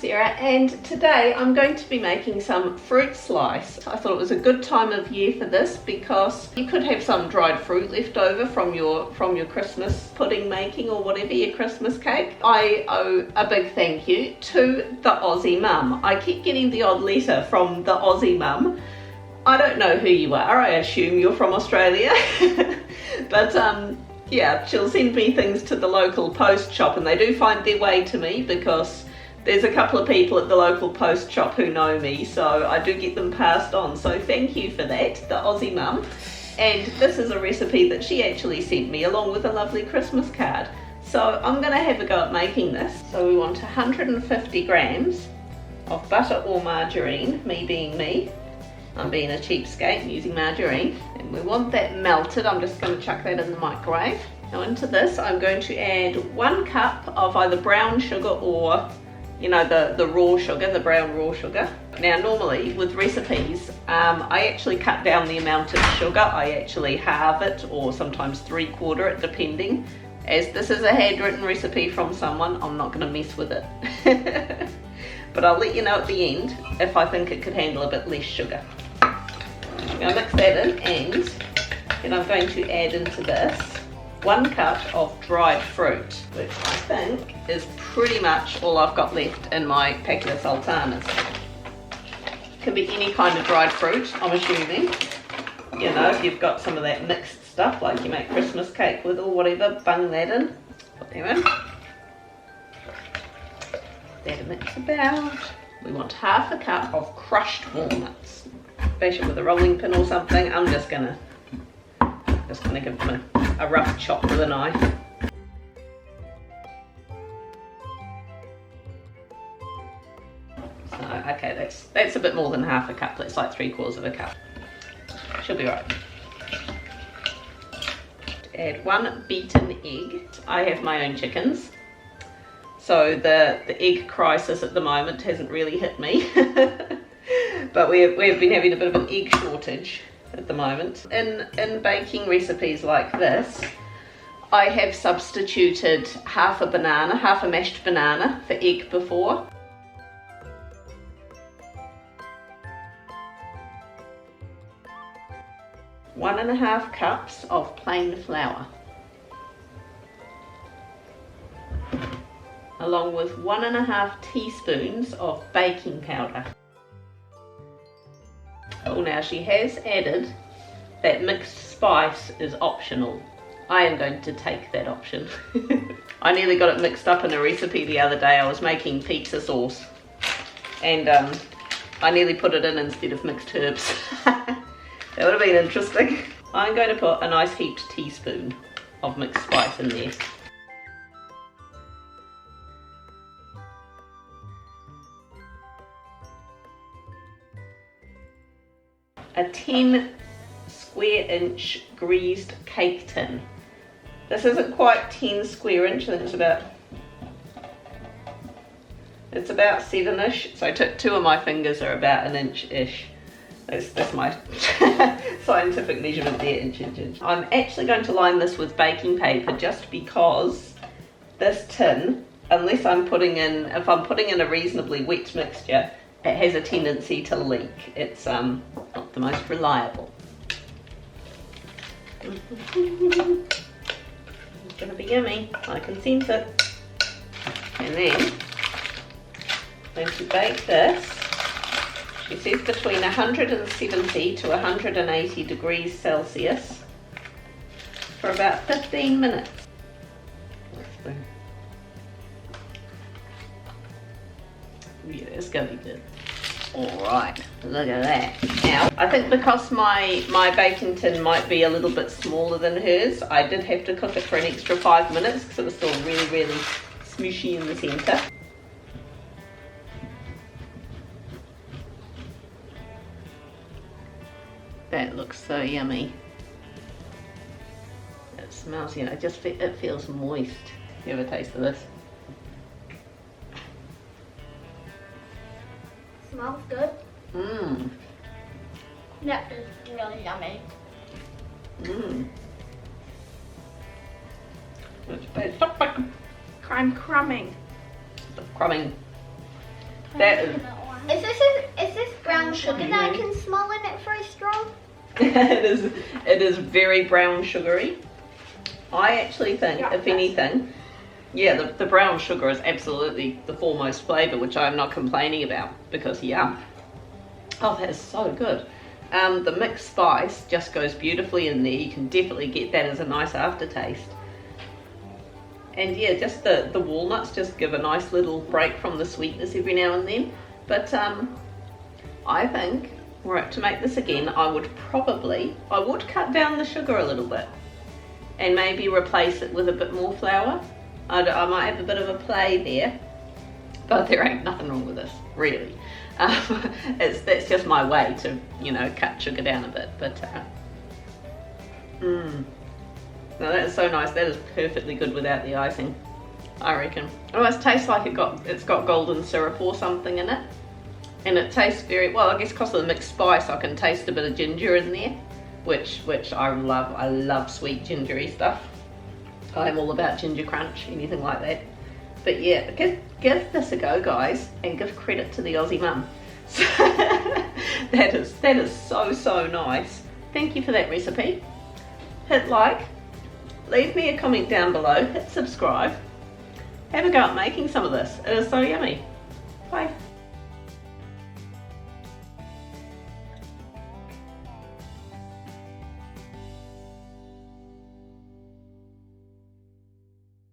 Sarah, and today I'm going to be making some fruit slice. I thought it was a good time of year for this because you could have some dried fruit left over from your Christmas pudding making or whatever, your Christmas cake. I owe a big thank you to the Aussie Mum. I keep getting the odd letter from the Aussie Mum. I don't know who you are, I assume you're from Australia, but yeah, she'll send me things to the local post shop and they do find their way to me because there's a couple of people at the local post shop who know me, so I do get them passed on. So thank you for that, the Aussie Mum. And this is a recipe that she actually sent me along with a lovely Christmas card. So I'm going to have a go at making this. So we want 150 grams of butter or margarine, me being me. I'm being a cheapskate and using margarine. And we want that melted. I'm just going to chuck that in the microwave. Now into this I'm going to add 1 cup of either brown sugar or, you know, the raw sugar, the brown raw sugar. Now normally with recipes, I actually cut down the amount of sugar. I actually halve it or sometimes 3/4 it depending. As this is a handwritten recipe from someone, I'm not going to mess with it. But I'll let you know at the end if I think it could handle a bit less sugar. I'm going to mix that in, and then I'm going to add into this 1 cup of dried fruit, which I think is pretty much all I've got left in my packet of sultanas. Can be any kind of dried fruit, I'm assuming. You know, if you've got some of that mixed stuff like you make Christmas cake with or whatever, bung that in. Put them in. That a mix about. We want 1/2 cup of crushed walnuts. Bash it with a rolling pin or something. I'm just gonna give them a rough chop with a knife. So okay, that's a bit more than 1/2 cup. That's like 3/4 cup. Should be right. Add 1 beaten egg. I have my own chickens, so the egg crisis at the moment hasn't really hit me. But we've been having a bit of an egg shortage at the moment. In baking recipes like this, I have substituted half a mashed banana for egg before. One and a half cups of plain flour, along with 1.5 teaspoons of baking powder. Oh, now she has added that mixed spice is optional. I am going to take that option. I nearly got it mixed up in a recipe the other day. I was making pizza sauce and I nearly put it in instead of mixed herbs. That would have been interesting. I'm going to put a nice heaped teaspoon of mixed spice in there. A 10 square inch greased cake tin. This isn't quite 10 square inch, I think it's about 7-ish. So 2 of my fingers are about 1 inch-ish. That's my scientific measurement there, inch. I'm actually going to line this with baking paper just because this tin, unless if I'm putting in a reasonably wet mixture, it has a tendency to leak. It's not the most reliable. It's gonna be yummy, I can sense it. And then I'm going to bake this. She says between 170 to 180 degrees Celsius for about 15 minutes. Yeah, it's gonna be good. Alright, look at that. Now, I think because my baking tin might be a little bit smaller than hers, I did have to cook it for an extra 5 minutes because it was still really, really smooshy in the centre. That looks so yummy. It smells, you know, it feels moist. You have a taste of this? Smells good. Mmm. That is really yummy. Mmm. I'm crumbing. Stop crumbing. That is, Is this brown sugar that I can smell in it very strong? it is very brown sugary. I actually think, if anything, yeah, the brown sugar is absolutely the foremost flavour, which I'm not complaining about, because yum. Oh, that is so good. The mixed spice just goes beautifully in there. You can definitely get that as a nice aftertaste. And yeah, just the walnuts just give a nice little break from the sweetness every now and then. But I think, right, to make this again, I would cut down the sugar a little bit and maybe replace it with a bit more flour. I might have a bit of a play there, but there ain't nothing wrong with this, really. That's just my way to, you know, cut sugar down a bit. But no, that is so nice. That is perfectly good without the icing, I reckon. It almost tastes like it's got golden syrup or something in it, and it tastes very well. I guess because of the mixed spice, I can taste a bit of ginger in there, which I love. I love sweet gingery stuff. I'm all about ginger crunch, anything like that. But yeah, give this a go, guys, and give credit to the Aussie Mum. So that is so nice. Thank you for that recipe. Hit like, leave me a comment down below, hit subscribe. Have a go at making some of this. It is so yummy. Bye.